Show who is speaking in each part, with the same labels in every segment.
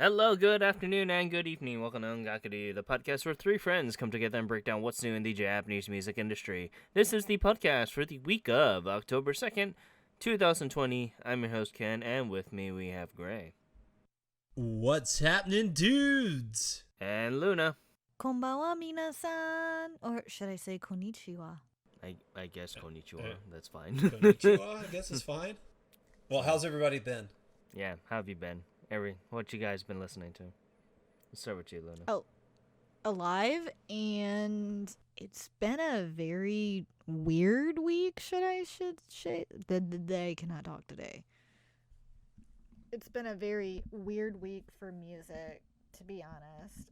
Speaker 1: Hello, good afternoon, and good evening. Welcome to Ongakuri, the podcast where three friends come together and break down what's new in the Japanese music industry. This is the podcast for the week of October 2nd, 2020. I'm your host, Ken, and with me we have Gray.
Speaker 2: What's happening, dudes?
Speaker 1: And Luna.
Speaker 3: こんばんは皆さん or should I say konnichiwa?
Speaker 1: I guess konnichiwa. That's fine.
Speaker 2: Konnichiwa, I guess is fine. Well, how's everybody been?
Speaker 1: Yeah, how have you been? What you guys been listening to? Let's start with you, Luna.
Speaker 3: Oh, alive, and it's been a very weird week. Should say? I cannot talk today. It's been a very weird week for music, to be honest.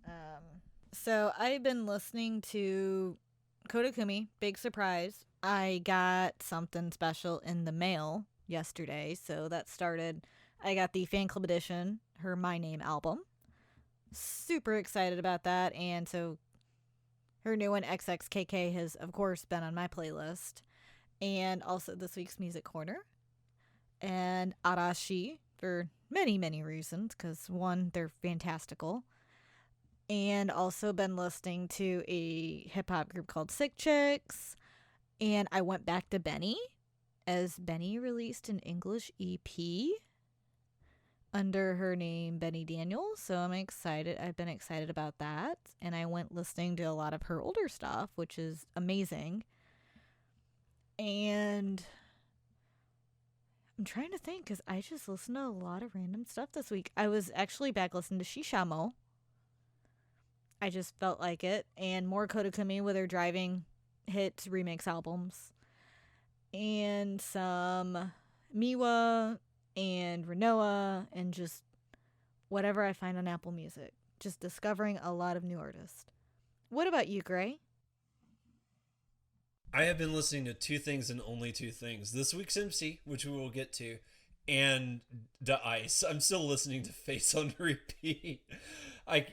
Speaker 3: So I've been listening to Kodakumi. Big surprise! I got something special in the mail yesterday, so that started. I got the fan club edition, her My Name album. Super excited about that. And so her new one, XXKK, has, of course, been on my playlist. And also this week's Music Corner. And Arashi, for many, many reasons. Because, one, they're fantastical. And also been listening to a hip-hop group called Sick Chicks. And I went back to Benny, as Benny released an English EP under her name Benny Daniels, so I'm excited. I've been excited about that, and I went listening to a lot of her older stuff, which is amazing. And I'm trying to think, because I just listened to a lot of random stuff this week. I was actually back listening to Shishamo. I just felt like it, and more Kodakumi with her driving hit remix albums, and some Miwa and Renoa, and just whatever I find on Apple Music. Just discovering a lot of new artists. What about you, Gray?
Speaker 2: I have been listening to two things and only two things. This week's MC, which we will get to, and The Ice. I'm still listening to Face on repeat. I've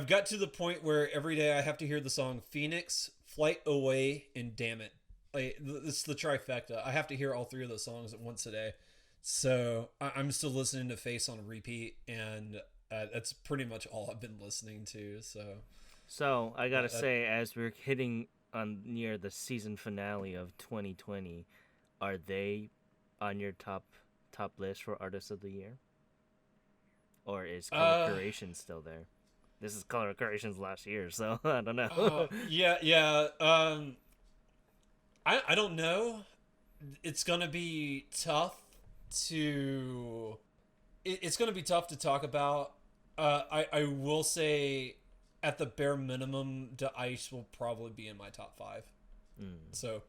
Speaker 2: got to the point where every day I have to hear the song Phoenix, Flight Away, and Damn It. It's the trifecta. I have to hear all three of those songs at once a day. So I'm still listening to Face on repeat, and that's pretty much all I've been listening to.
Speaker 1: So I gotta say, as we're hitting on near the season finale of 2020, are they on your top list for Artist of the Year? Or is Color Curation still there? This is Color Curation's last year, so I don't know.
Speaker 2: Yeah. I don't know. It's gonna be tough it's going to be tough to talk about. I will say, at the bare minimum, The Ice will probably be in my top 5. So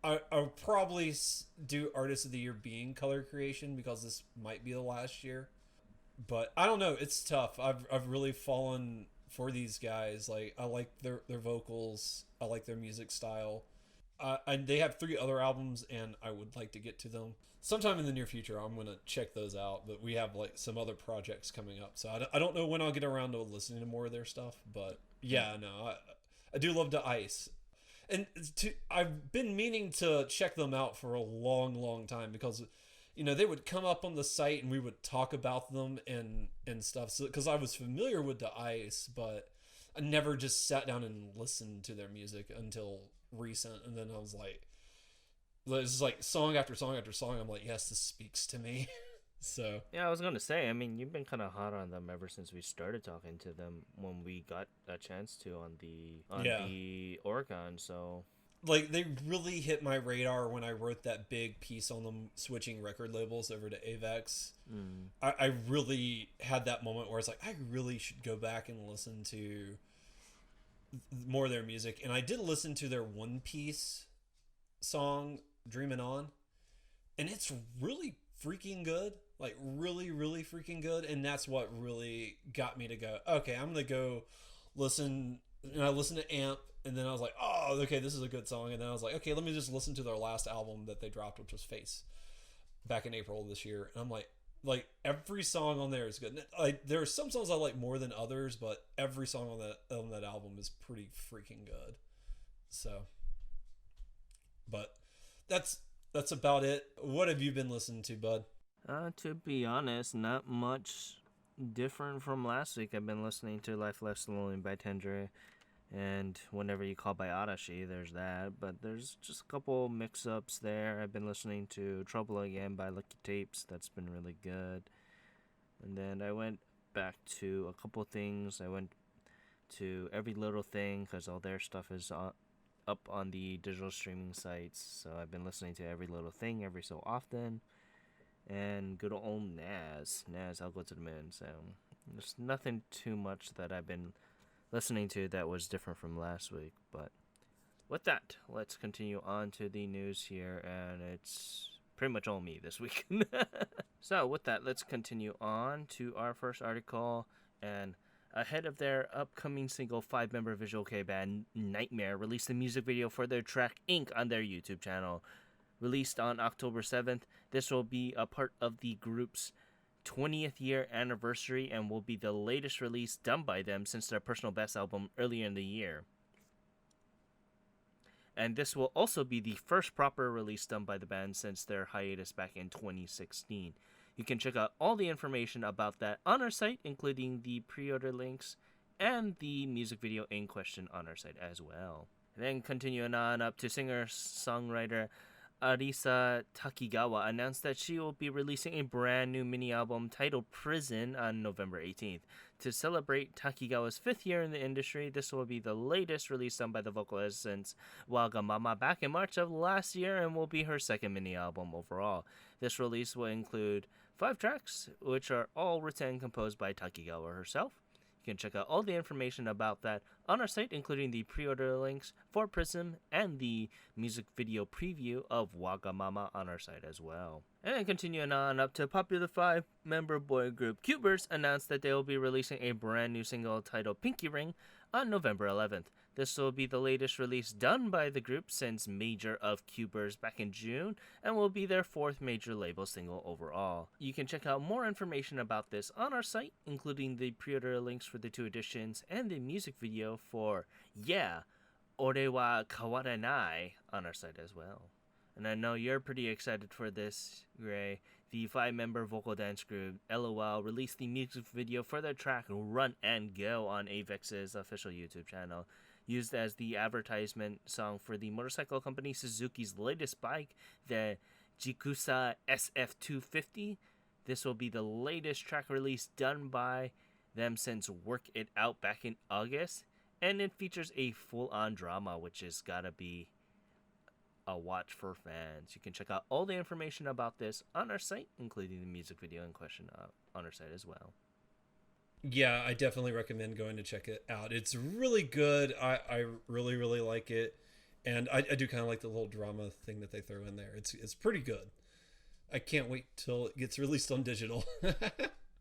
Speaker 2: I'll probably do Artist of the Year being Color Curation, because this might be the last year. But I don't know, it's tough. I've really fallen for these guys. Like, I like their vocals, I like their music style. And they have 3 other albums, and I would like to get to them sometime in the near future. I'm going to check those out, but we have like some other projects coming up. So I don't know when I'll get around to listening to more of their stuff, but yeah, no, I do love The Ice. And I've been meaning to check them out for a long, long time, because, you know, they would come up on the site and we would talk about them and stuff. So, because I was familiar with The Ice, but I never just sat down and listened to their music until recent. And then I was like, this is like song after song after song. I'm like, yes, this speaks to me. So
Speaker 1: yeah, I was gonna say, I mean, you've been kind of hot on them ever since we started talking to them when we got a chance to on the Oregon. So
Speaker 2: like, they really hit my radar when I wrote that big piece on them switching record labels over to Avex. I really had that moment where it's like, I really should go back and listen to more of their music. And I did listen to their One Piece song, Dreamin' On, and it's really freaking good. Like, really, really freaking good. And that's what really got me to go, okay, I'm gonna go listen. And I listened to Amp, and then I was like, oh, okay, this is a good song. And then I was like, okay, let me just listen to their last album that they dropped, which was Face, back in April of this year. And I'm like every song on there is good. Like, there are some songs I like more than others, but every song on that album is pretty freaking good. So, but that's about it. What have you been listening to, bud?
Speaker 1: to be honest, not much different from last week. I've been listening to Life Left Slowly by Tendre and Whenever You Call by Arashi. There's that, but there's just a couple mix-ups there. I've been listening to Trouble Again by Lucky Tapes. That's been really good. And then I went back to a couple things. I went to Every Little Thing because all their stuff is up on the digital streaming sites. So I've been listening to Every Little Thing every so often. And good old Nas, I'll Go to the Moon. So there's nothing too much that I've been listening to that was different from last week. But with that, let's continue on to the news here, and it's pretty much all me this week. So with that, let's continue on to our first article. And ahead of their upcoming single, 5-member visual kei band Nightmare released a music video for their track Ink on their YouTube channel. Released on October 7th, this will be a part of the group's 20th year anniversary and will be the latest release done by them since their personal best album earlier in the year. And this will also be the first proper release done by the band since their hiatus back in 2016. You can check out all the information about that on our site, including the pre-order links and the music video in question on our site as well. And then continuing on up to singer-songwriter Arisa Takigawa announced that she will be releasing a brand new mini-album titled Prison on November 18th. To celebrate Takigawa's 5th year in the industry, this will be the latest release done by the vocalist since Wagamama back in March of last year and will be her second mini-album overall. This release will include 5 tracks, which are all written and composed by Takigawa herself. You can check out all the information about that on our site, including the pre-order links for Prism and the music video preview of Wagamama on our site as well. And then continuing on up to popular 5-member boy group Cubers announced that they will be releasing a brand new single titled Pinky Ring on November 11th. This will be the latest release done by the group since Major of Cubers back in June and will be their 4th major label single overall. You can check out more information about this on our site, including the pre-order links for the 2 editions and the music video for Yeah, Ore wa Kawaranai on our site as well. And I know you're pretty excited for this, Gray. The 5-member vocal dance group LOL released the music video for their track Run and Go on Avex's official YouTube channel. Used as the advertisement song for the motorcycle company Suzuki's latest bike, the Jikusa SF250. This will be the latest track release done by them since Work It Out back in August, and it features a full-on drama, which has gotta be a watch for fans. You can check out all the information about this on our site, including the music video in question on our site as well.
Speaker 2: Yeah, I definitely recommend going to check it out. It's really good. I really, really like it. And I do kind of like the little drama thing that they throw in there. It's pretty good. I can't wait till it gets released on digital.
Speaker 1: And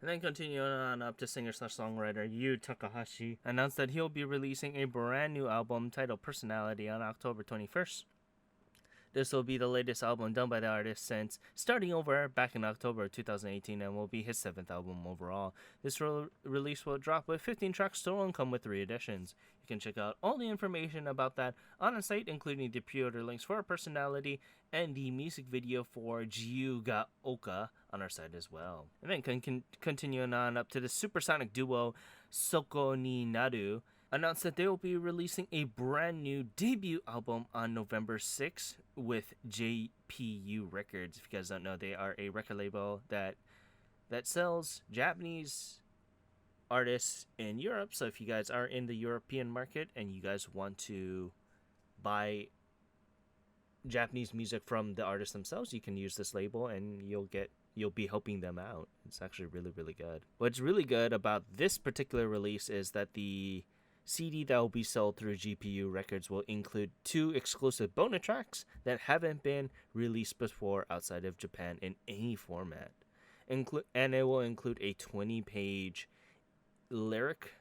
Speaker 1: then continuing on up to singer-songwriter Yu Takahashi announced that he'll be releasing a brand new album titled Personality on October 21st. This will be the latest album done by the artist since starting over back in October 2018 and will be his 7th album overall. This release will drop with 15 tracks total and come with 3 editions. You can check out all the information about that on our site, including the pre-order links for Personality and the music video for Jiu ga Oka on our site as well. And then continuing on up to the supersonic duo Soko ni Naru announced that they will be releasing a brand new debut album on November 6th with JPU Records. If you guys don't know, they are a record label that sells Japanese artists in Europe. So if you guys are in the European market and you guys want to buy Japanese music from the artists themselves, you can use this label and you'll be helping them out. It's actually really, really good. What's really good about this particular release is that the CD that will be sold through GPU Records will include 2 exclusive bonus tracks that haven't been released before outside of Japan in any format. And it will include a 20-page lyric,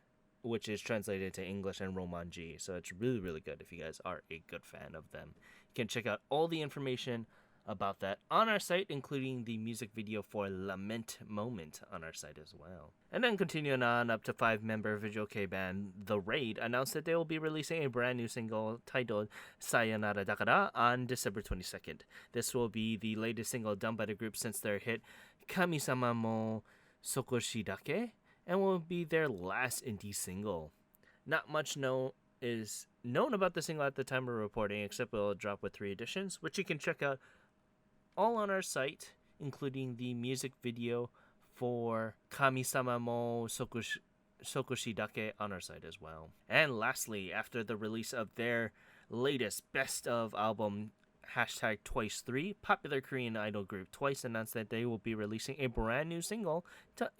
Speaker 1: which is translated into English and Romanji. So it's really, really good if you guys are a good fan of them. You can check out all the information about that on our site, including the music video for Lament Moment on our site as well. And then continuing on up to 5-member visual kei band The Raid announced that they will be releasing a brand new single titled Sayonara Dakara on December 22nd. This will be the latest single done by the group since their hit Kamisama mo Sokoshi Dake and will be their last indie single. Not much is known about the single at the time of reporting, except it'll drop with 3 editions, which you can check out all on our site, including the music video for Kami-sama mo Sokushi Dake on our site as well. And lastly, after the release of their latest best of album, #Twice3, popular Korean idol group Twice announced that they will be releasing a brand new single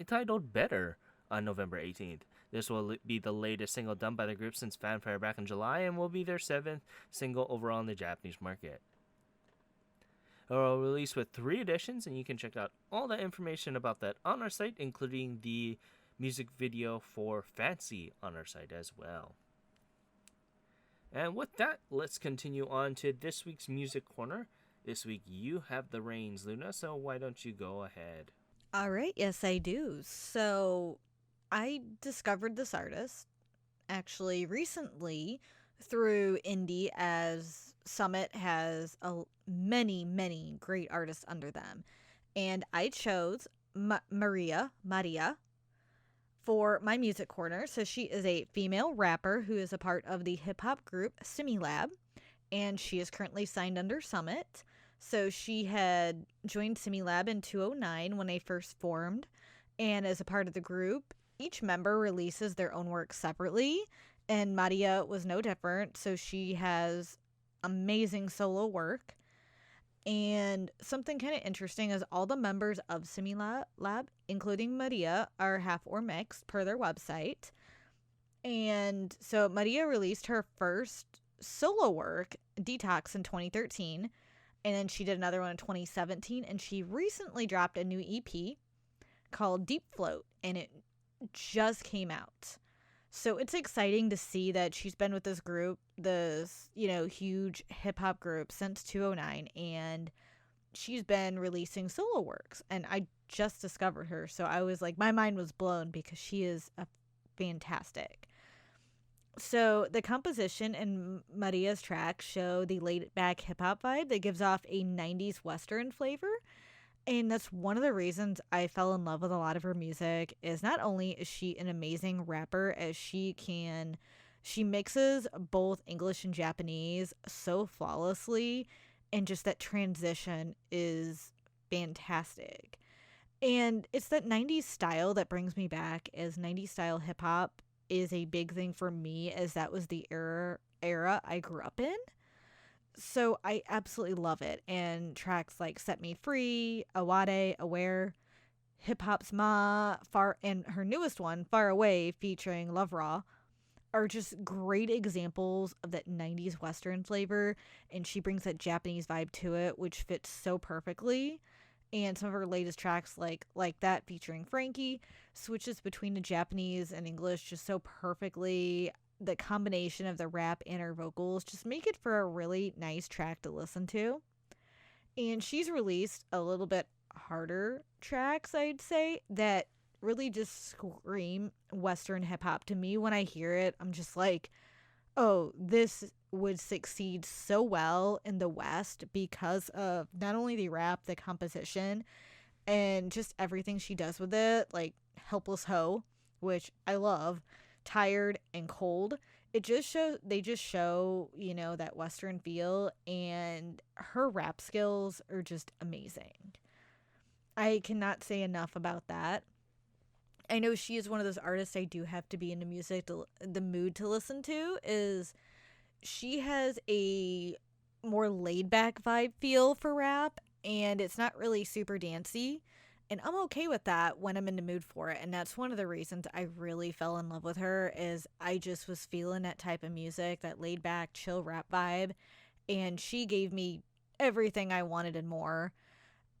Speaker 1: titled Better on November 18th. This will be the latest single done by the group since Fanfare back in July and will be their 7th single overall in the Japanese market. It will release with 3 editions, and you can check out all the information about that on our site, including the music video for Fancy on our site as well. And with that, let's continue on to this week's Music Corner. This week you have the reins, Luna, so why don't you go ahead?
Speaker 3: All right, yes, I do. So I discovered this artist actually recently through indie, as Summit has many great artists under them. And I chose Maria for my music corner. So she is a female rapper who is a part of the hip-hop group Similab, and she is currently signed under Summit. So she had joined Similab in 2009 when they first formed, and as a part of the group, each member releases their own work separately, and Maria was no different. So she has amazing solo work. And something kind of interesting is all the members of Similab, including Maria, are half or mixed per their website. And so Maria released her first solo work, Detox, in 2013. And then she did another one in 2017. And she recently dropped a new EP called Deep Float. And it just came out. So it's exciting to see that she's been with this group, this, huge hip hop group since 2009, and she's been releasing solo works. And I just discovered her, so I was like, my mind was blown because she is fantastic. So the composition and Maria's tracks show the laid back hip hop vibe that gives off a 90s Western flavor. And that's one of the reasons I fell in love with a lot of her music, is not only is she an amazing rapper, as she mixes both English and Japanese so flawlessly, and just that transition is fantastic. And it's that 90s style that brings me back, as 90s style hip hop is a big thing for me, as that was the era I grew up in. So I absolutely love it. And tracks like Set Me Free, Awade, Aware, Hip Hop's Ma, and her newest one, Far Away, featuring Love Raw, are just great examples of that 90s Western flavor. And she brings that Japanese vibe to it, which fits so perfectly. And some of her latest tracks, like that, featuring Frankie, switches between the Japanese and English just so perfectly. The combination of the rap and her vocals just make it for a really nice track to listen to. And she's released a little bit harder tracks, I'd say, that really just scream Western hip hop to me. When I hear it, I'm just like, oh, this would succeed so well in the West because of not only the rap, the composition, and just everything she does with it, like Helpless Hoe, which I love, Tired, and Cold. They just show, that Western feel, and her rap skills are just amazing. I cannot say enough about that. I know she is one of those artists I do have to be in the mood to listen to. Is she has a more laid back vibe feel for rap, and it's not really super dancey. And I'm okay with that when I'm in the mood for it. And that's one of the reasons I really fell in love with her, is I just was feeling that type of music, that laid back, chill rap vibe. And she gave me everything I wanted and more.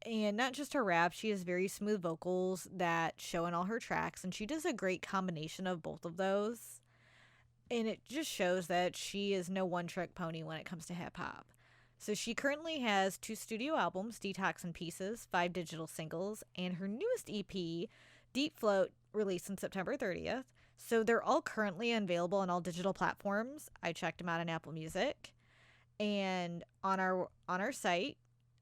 Speaker 3: And not just her rap, she has very smooth vocals that show in all her tracks. And she does a great combination of both of those. And it just shows that she is no one-trick pony when it comes to hip-hop. So she currently has 2 studio albums, Detox and Pieces, 5 digital singles, and her newest EP, Deep Float, released on September 30th. So they're all currently available on all digital platforms. I checked them out on Apple Music. And on our site,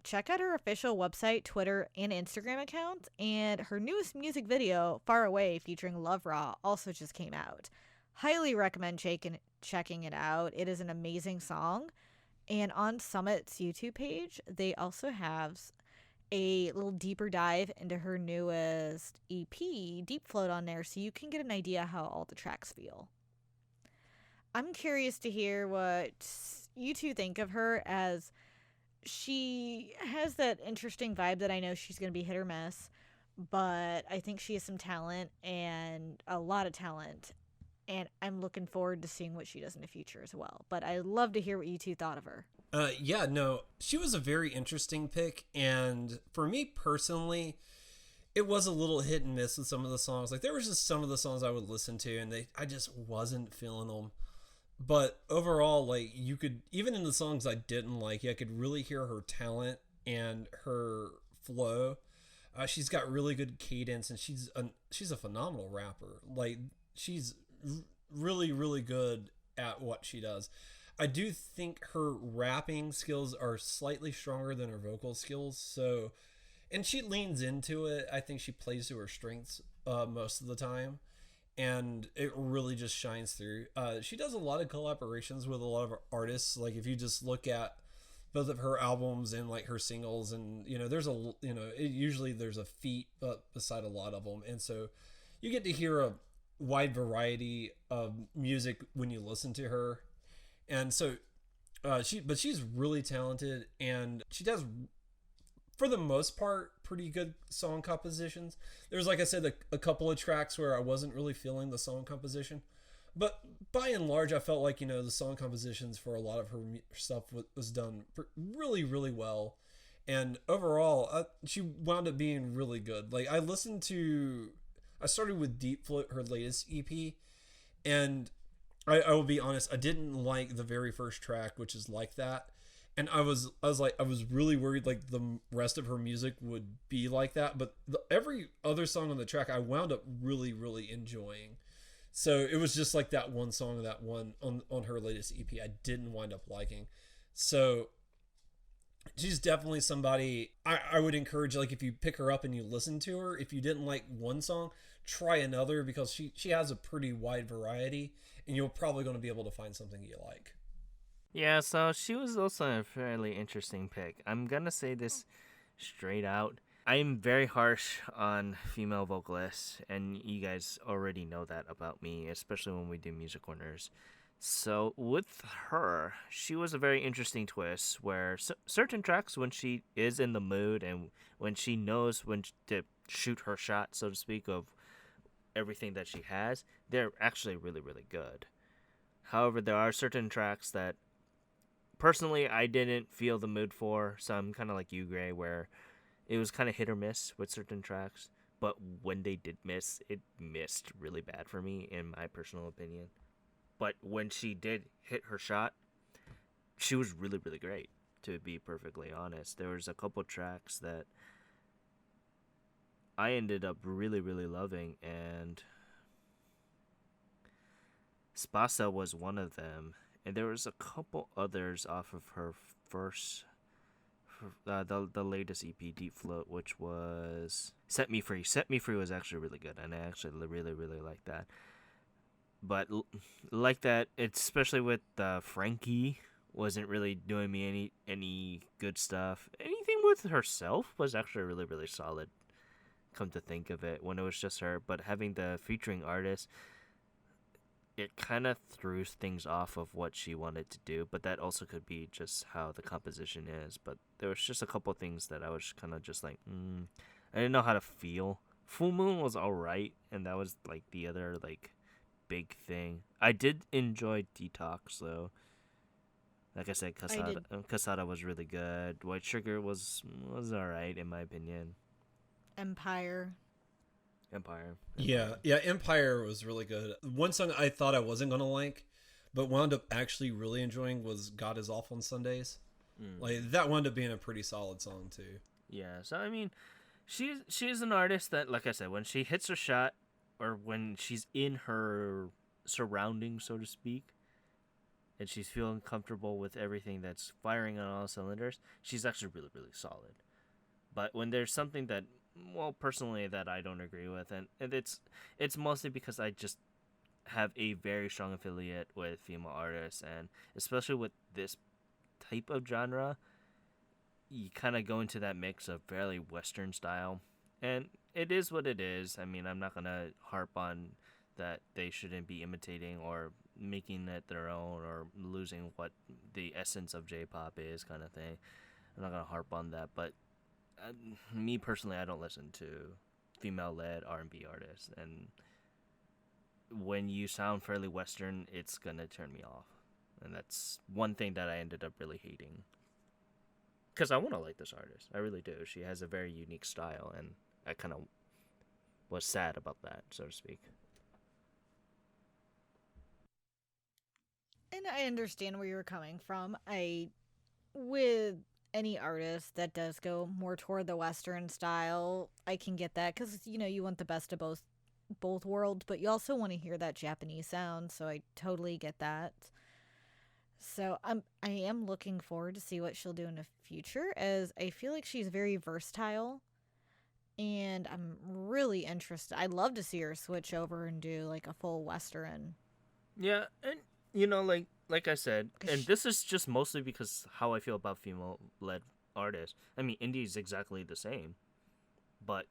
Speaker 3: check out her official website, Twitter, and Instagram accounts. And her newest music video, Far Away, featuring Love Raw, also just came out. Highly recommend checking it out. It is an amazing song. And on Summit's YouTube page, they also have a little deeper dive into her newest EP, Deep Float, on there, so you can get an idea how all the tracks feel. I'm curious to hear what you two think of her, as she has that interesting vibe that I know she's going to be hit or miss, but I think she has some talent, and a lot of talent, and I'm looking forward to seeing what she does in the future as well. But I'd love to hear what you two thought of her.
Speaker 2: Yeah, no, she was a very interesting pick, and for me personally, it was a little hit and miss with some of the songs. Like, there was just some of the songs I would listen to, and I just wasn't feeling them. But overall, like, you could, even in the songs I didn't like, I could really hear her talent and her flow. She's got really good cadence, and she's a phenomenal rapper. Like, she's really, really good at what she does. I do think her rapping skills are slightly stronger than her vocal skills, so, and she leans into it. I think she plays to her strengths most of the time, and it really just shines through. She does a lot of collaborations with a lot of artists. Like, if you just look at both of her albums and like her singles, and usually there's a feat beside a lot of them, and so you get to hear a wide variety of music when you listen to her. And so she's really talented, and she does, for the most part, pretty good song compositions. There's, like I said, a couple of tracks where I wasn't really feeling the song composition, but by and large, I felt like, the song compositions for a lot of her stuff was done really, really well. And overall, she wound up being really good. Like, I started with Deep Float, her latest EP, and I will be honest, I didn't like the very first track, which is Like That. And I was really worried like the rest of her music would be like that. But every other song on the track, I wound up really, really enjoying. So it was just like that one song, that one on her latest EP, I didn't wind up liking. So she's definitely somebody I would encourage, like, if you pick her up and you listen to her, if you didn't like one song, try another, because she has a pretty wide variety, and you're probably going to be able to find something you like.
Speaker 1: Yeah, so she was also a fairly interesting pick. I'm gonna say this straight out. I'm very harsh on female vocalists, and you guys already know that about me, especially when we do music corners. So with her, she was a very interesting twist where certain tracks, when she is in the mood and when she knows when to shoot her shot, so to speak, of everything that she has, they're actually really, really good. However, there are certain tracks that personally I didn't feel the mood for, so I'm kind of like you, Gray, where it was kind of hit or miss with certain tracks, but when they did miss, it missed really bad for me, in my personal opinion. But when she did hit her shot, she was really, really great, to be perfectly honest. There was a couple tracks that I ended up really, really loving, and Spasa was one of them. And there was a couple others off of her first, the latest EP, Deep Float, which was Set Me Free. Set Me Free was actually really good, and I actually really, really liked that. But like that, especially with Frankie, wasn't really doing me any good stuff. Anything with herself was actually really, really solid, come to think of it, when it was just her. But having the featuring artist, it kind of threw things off of what she wanted to do, but that also could be just how the composition is. But there was just a couple things that I was kind of just like, I didn't know how to feel. Full Moon was alright, and that was like the other like big thing. I did enjoy Detox though. Like I said, Casada was really good. White Sugar was alright in my opinion.
Speaker 3: Empire.
Speaker 2: Yeah, Empire was really good. One song I thought I wasn't gonna like, but wound up actually really enjoying, was God Is Off on Sundays. Like, that wound up being a pretty solid song too.
Speaker 1: Yeah, so I mean, she's an artist that, like I said, when she hits her shot, or when she's in her surroundings, so to speak, and she's feeling comfortable with everything that's firing on all cylinders, she's actually really, really solid. But when there's something that, well, personally, that I don't agree with, and it's mostly because I just have a very strong affiliate with female artists, and especially with this type of genre, you kind of go into that mix of fairly Western style, and it is what it is. I mean, I'm not gonna harp on that they shouldn't be imitating or making it their own or losing what the essence of J-pop is, kind of thing. I'm not gonna harp on that, but me personally, I don't listen to female-led R&B artists, and when you sound fairly Western, it's gonna turn me off, and that's one thing that I ended up really hating. Because I want to like this artist, I really do. She has a very unique style, and I kind of was sad about that, so to speak.
Speaker 3: And I understand where you're coming from. With any artist that does go more toward the Western style, I can get that because you want the best of both worlds, but you also want to hear that Japanese sound. So I totally get that. So I am looking forward to see what she'll do in the future, as I feel like she's very versatile, and I'm really interested. I'd love to see her switch over and do like a full Western.
Speaker 1: Yeah, and like I said, and this is just mostly because how I feel about female-led artists. I mean, indie is exactly the same, but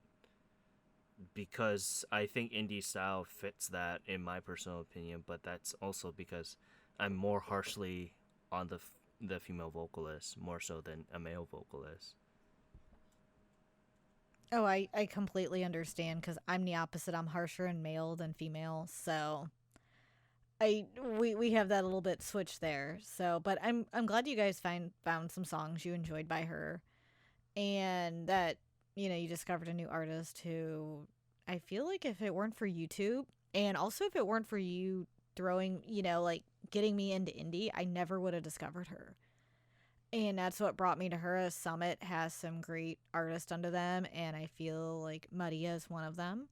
Speaker 1: because I think indie style fits that in my personal opinion, but that's also because I'm more harshly on the female vocalist more so than a male vocalist.
Speaker 3: Oh, I completely understand because I'm the opposite. I'm harsher in male than female, so we have that a little bit switched there. So, but I'm glad you guys found some songs you enjoyed by her, and that you discovered a new artist who I feel like if it weren't for YouTube, and also if it weren't for you throwing like getting me into indie, I never would have discovered her. And that's what brought me to her. As Summit has some great artists under them, and I feel like Maria is one of them.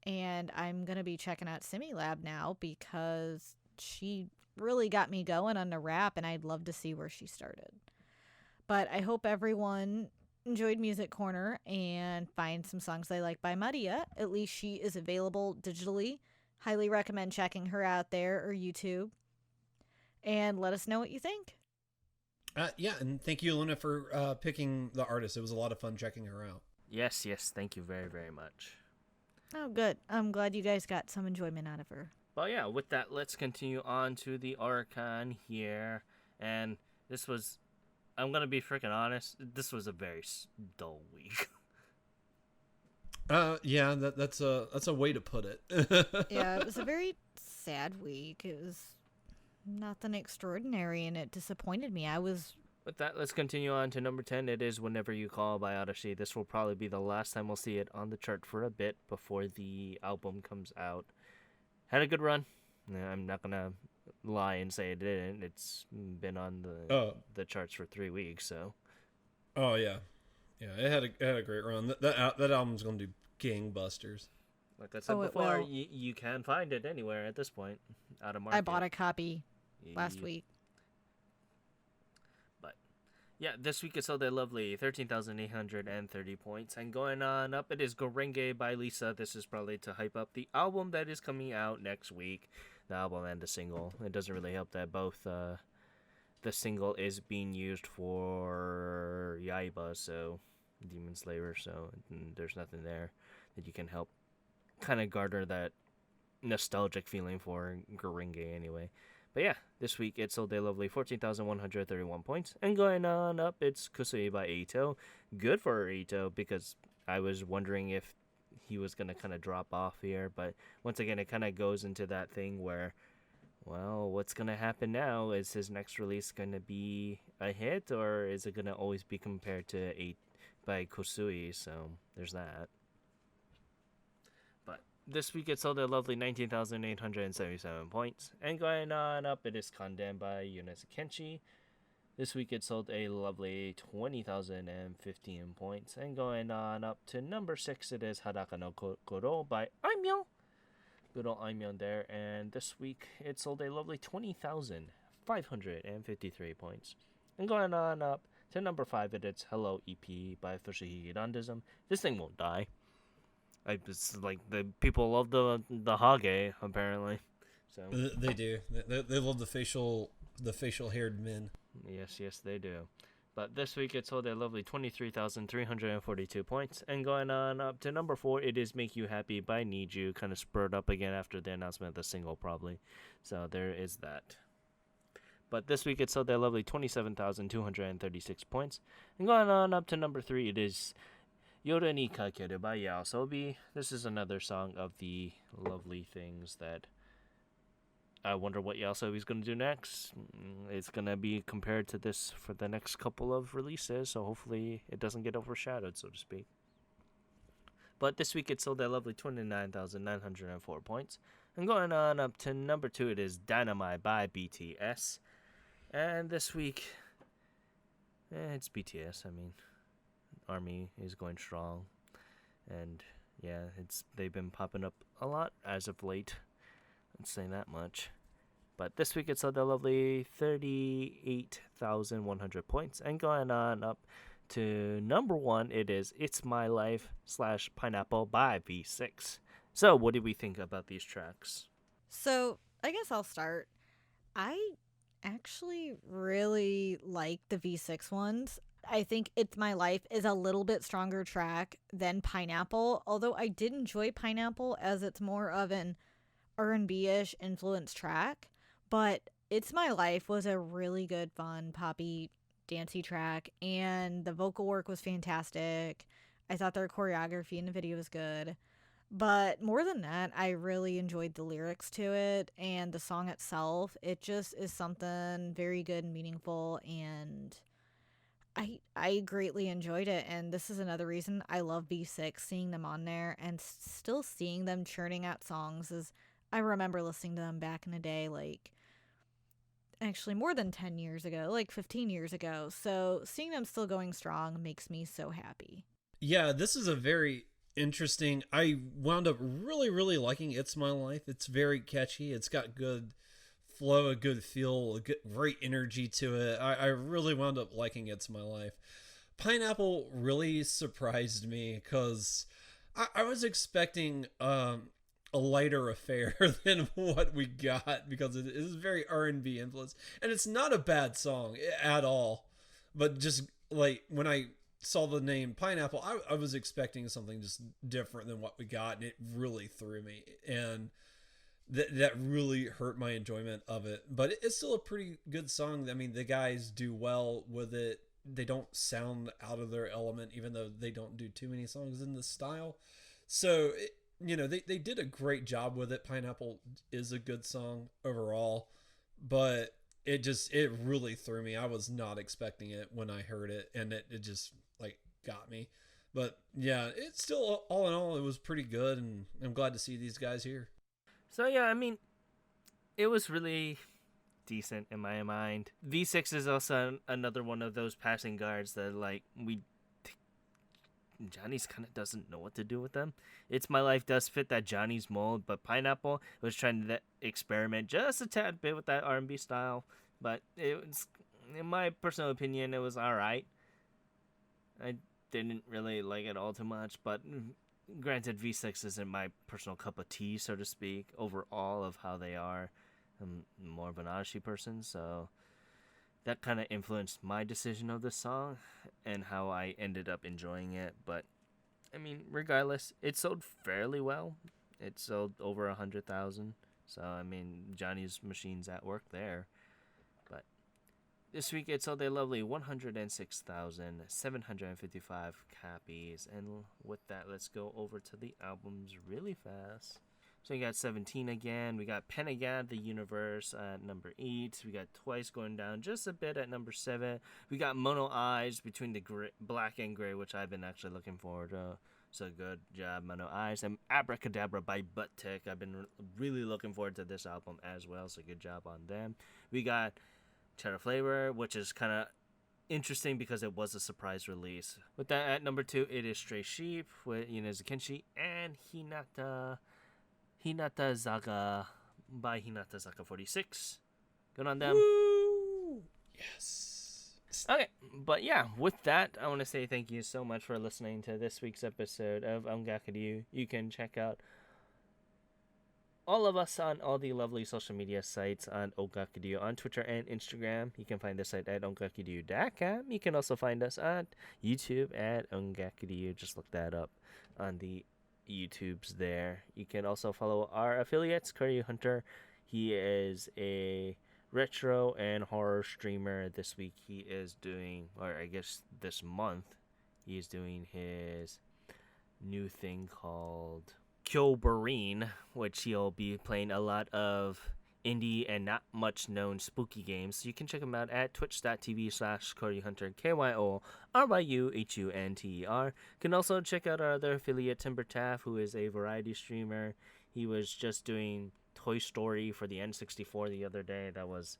Speaker 3: And I'm going to be checking out Similab now because she really got me going on the rap, and I'd love to see where she started. But I hope everyone enjoyed Music Corner and find some songs they like by Maria. At least she is available digitally. Highly recommend checking her out there or YouTube. And let us know what you think.
Speaker 2: Yeah, and thank you, Luna, for picking the artist. It was a lot of fun checking her out.
Speaker 1: Yes, thank you very, very much.
Speaker 3: Oh, good. I'm glad you guys got some enjoyment out of her.
Speaker 1: Well, yeah, with that, let's continue on to the Archon here. And this was, I'm going to be freaking honest, this was a very dull week.
Speaker 2: Yeah, that's a way to put it.
Speaker 3: Yeah, it was a very sad week. It was nothing extraordinary, and it disappointed me.
Speaker 1: With that, let's continue on to number 10. It is Whenever You Call by Odyssey. This will probably be the last time we'll see it on the chart for a bit before the album comes out. Had a good run. I'm not going to lie and say it didn't. It's been on the charts for 3 weeks, so.
Speaker 2: Oh, yeah. Yeah, it had a great run. That album's going to do gangbusters.
Speaker 1: Like I said before, you can find it anywhere at this point, out of market.
Speaker 3: I bought a copy last week.
Speaker 1: But yeah, this week it sold a lovely 13,830 points. And going on up, it is Gorenge by Lisa. This is probably to hype up the album that is coming out next week. The album and the single. It doesn't really help that both the single is being used for Yaiba, so Demon Slayer, so there's nothing there that you can help kind of garner that nostalgic feeling for Gorenge anyway. But yeah, this week it sold a lovely 14,131 points. And going on up, it's Kusui by Ito. Good for Ito, because I was wondering if he was going to kind of drop off here. But once again, it kind of goes into that thing where, well, what's going to happen now? Is his next release going to be a hit, or is it going to always be compared to 8 by Kusui? So there's that. This week it sold a lovely 19,877 points. And going on up, it is Condemned by Yunesa Kenshi. This week it sold a lovely 20,015 points. And going on up to number 6, it is Hadaka no Koro by Aimyo. Good old Aimyon there. And this week it sold a lovely 20,553 points. And going on up to number 5, it's Hello EP by Official Higirandism. This thing won't die. It's like the people love the Hage apparently. So
Speaker 2: They do. They love the facial haired men.
Speaker 1: Yes, they do. But this week it sold a lovely 23,342 points. And going on up to number 4, it is Make You Happy by Need You. Kind of spurred up again after the announcement of the single, probably. So there is that. But this week it sold a lovely 27,236 points. And going on up to number 3, it is Yoru ni Kakeru by Yaosobi. This is another song of the lovely things that I wonder what Yasobi's going to do next. It's going to be compared to this for the next couple of releases, so hopefully it doesn't get overshadowed, so to speak. But this week it sold a lovely 29,904 points. And going on up to number 2, it is Dynamite by BTS. And this week, it's BTS. I mean, ARMY is going strong. And yeah, they've been popping up a lot as of late. Let's say that much. But this week it sold a lovely 38,100 points. And going on up to number 1, it is It's My Life / Pineapple by V6. So what do we think about these tracks?
Speaker 3: So I guess I'll start. I actually really like the V6 ones. I think It's My Life is a little bit stronger track than Pineapple, although I did enjoy Pineapple as it's more of an R&B-ish influenced track, but It's My Life was a really good, fun, poppy, dancey track, and the vocal work was fantastic. I thought their choreography in the video was good, but more than that, I really enjoyed the lyrics to it, and the song itself. It just is something very good and meaningful, and I greatly enjoyed it, and this is another reason I love V6, seeing them on there, and still seeing them churning out songs is I remember listening to them back in the day, like, actually more than 10 years ago, like 15 years ago. So seeing them still going strong makes me so happy.
Speaker 2: Yeah, this is a very interesting. I wound up really, really liking It's My Life. It's very catchy. It's got good flow, a good feel, great energy to it. I really wound up liking It's My Life. Pineapple really surprised me because I was expecting a lighter affair than what we got, because it is very R&B influenced, and it's not a bad song at all, but just like when I saw the name Pineapple, I was expecting something just different than what we got, and it really threw me, and that really hurt my enjoyment of it. But it's still a pretty good song. I mean, the guys do well with it. They don't sound out of their element, even though they don't do too many songs in this style. So they did a great job with it. Pineapple is a good song overall, but it really threw me. I was not expecting it when I heard it, and it just like got me. But yeah, it's still, all in all, it was pretty good, and I'm glad to see these guys here.
Speaker 1: So yeah, I mean, it was really decent in my mind. V6 is also another one of those passing guards that Johnny's kind of doesn't know what to do with them. It's My Life does fit that Johnny's mold, but Pineapple was trying to experiment just a tad bit with that R&B style. But it was, in my personal opinion, it was alright. I didn't really like it all too much, but granted, V6 isn't my personal cup of tea, so to speak, overall of how they are. I'm more of an Odyssey person, so that kind of influenced my decision of this song and how I ended up enjoying it. But I mean, regardless, it sold fairly well. It sold over 100,000. So I mean, Johnny's machine's at work there. But this week it sold a lovely 106,755 copies. And with that, let's go over to the albums really fast. So we got 17 again. We got Penagad, The Universe at number 8. We got Twice going down just a bit at number 7. We got Mono Eyes Between the Black and Gray, which I've been actually looking forward to. So good job, Mono Eyes. And Abracadabra by Butt Tick. I've been really looking forward to this album as well. So good job on them. We got Cheddar Flavor, which is kind of interesting because it was a surprise release. With that, at number 2, it is Stray Sheep with Inez Kenshi and Hinata Zaga by Hinata Zaga 46. Good on them.
Speaker 2: Woo! Yes.
Speaker 1: Okay, but yeah, with that, I want to say thank you so much for listening to this week's episode of Ongakuryu. You can check out all of us on all the lovely social media sites on Ongakuryu on Twitter and Instagram. You can find the site at ongakuryu.com. You can also find us on YouTube at Ongakuryu. Just look that up on the YouTubes there. You can also follow our affiliates, Kuryu Hunter. He is a retro and horror streamer. This week he is doing, or I guess this month, he is doing his new thing called Kyobarine, which he'll be playing a lot of indie and not much known spooky games. So you can check him out at twitch.tv/KoryuHunter, KYORYUHUNTER. You can also check out our other affiliate, Timber Taff, who is a variety streamer. He was just doing Toy Story for the N64 the other day. That was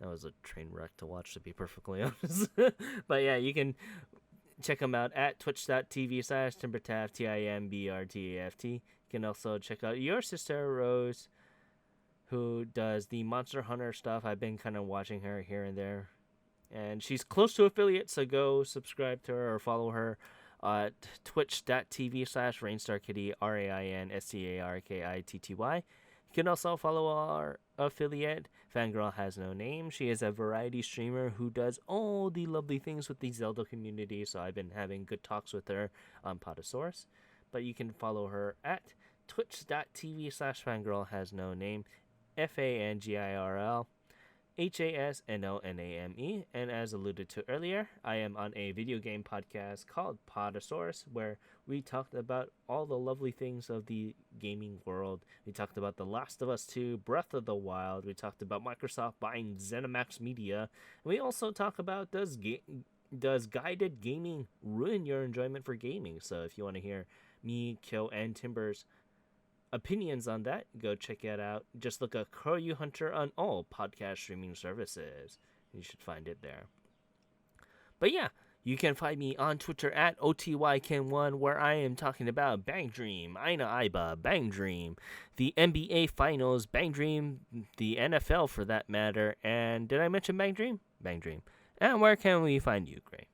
Speaker 1: a train wreck to watch, to be perfectly honest. But yeah, you can check him out at twitch.tv/TimberTaft, TIMBRTAFT. You can also check out your sister, Rose, who does the Monster Hunter stuff. I've been kind of watching her here and there. And she's close to affiliate, so go subscribe to her or follow her at twitch.tv/RainstarKitty, RAINSTARKITTY. You can also follow our affiliate, Fangirl Has No Name. She is a variety streamer who does all the lovely things with the Zelda community, so I've been having good talks with her on Potosaurus. But you can follow her at twitch.tv/Fangirl Has No Name, FANGIRL HASNONAME. And as alluded to earlier, I am on a video game podcast called Potosaurus, where we talked about all the lovely things of the gaming world. We talked about The Last of Us 2, Breath of the Wild. We talked about Microsoft buying ZeniMax Media. And we also talk about does guided gaming ruin your enjoyment for gaming? So if you want to hear me, Kyo, and Timber's opinions on that, go check it out. Just look up Kuryu Hunter on all podcast streaming services. You should find it there. But yeah, you can find me on Twitter at OTYKen1, where I am talking about Bang Dream, Aina Aiba, Bang Dream, the NBA Finals, Bang Dream, the NFL for that matter, and did I mention Bang Dream? Bang Dream. And where can we find you, Gray?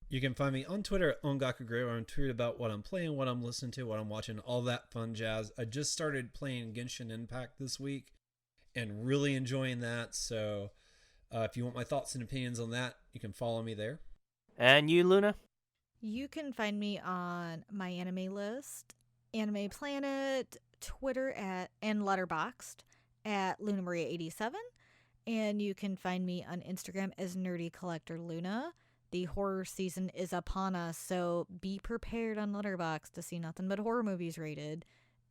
Speaker 2: You can find me on Twitter at OngakugRay, where I'm tweeting about what I'm playing, what I'm listening to, what I'm watching, all that fun jazz. I just started playing Genshin Impact this week and really enjoying that. So if you want my thoughts and opinions on that, you can follow me there.
Speaker 1: And you, Luna?
Speaker 3: You can find me on my anime list, Anime Planet, Twitter and Letterboxd at LunaMaria87. And you can find me on Instagram as Nerdy Collector Luna. The horror season is upon us, so be prepared on Letterboxd to see nothing but horror movies rated.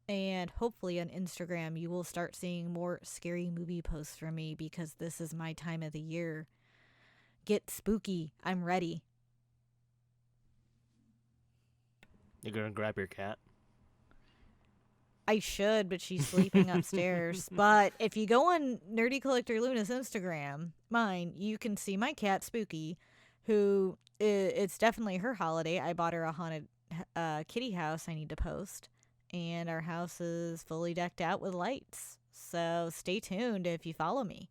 Speaker 3: And hopefully on Instagram, you will start seeing more scary movie posts from me, because this is my time of the year. Get spooky. I'm ready.
Speaker 1: You're going to grab your cat?
Speaker 3: I should, but she's sleeping upstairs. But if you go on Nerdy Collector Luna's Instagram, mine, you can see my cat, Spooky, who it's definitely her holiday. I bought her a haunted kitty house I need to post, and our house is fully decked out with lights. So stay tuned if you follow me.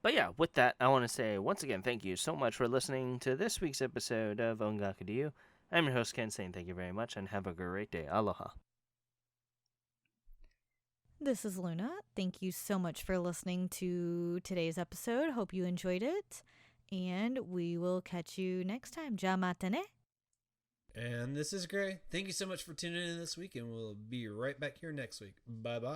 Speaker 1: But yeah, with that, I want to say once again thank you so much for listening to this week's episode of Ongakuryu. I'm your host, Ken, saying thank you very much and have a great day. Aloha.
Speaker 3: This is Luna. Thank you so much for listening to today's episode. Hope you enjoyed it. And we will catch you next time. Ja mata ne.
Speaker 2: And this is Gray. Thank you so much for tuning in this week, and we'll be right back here next week. Bye-bye.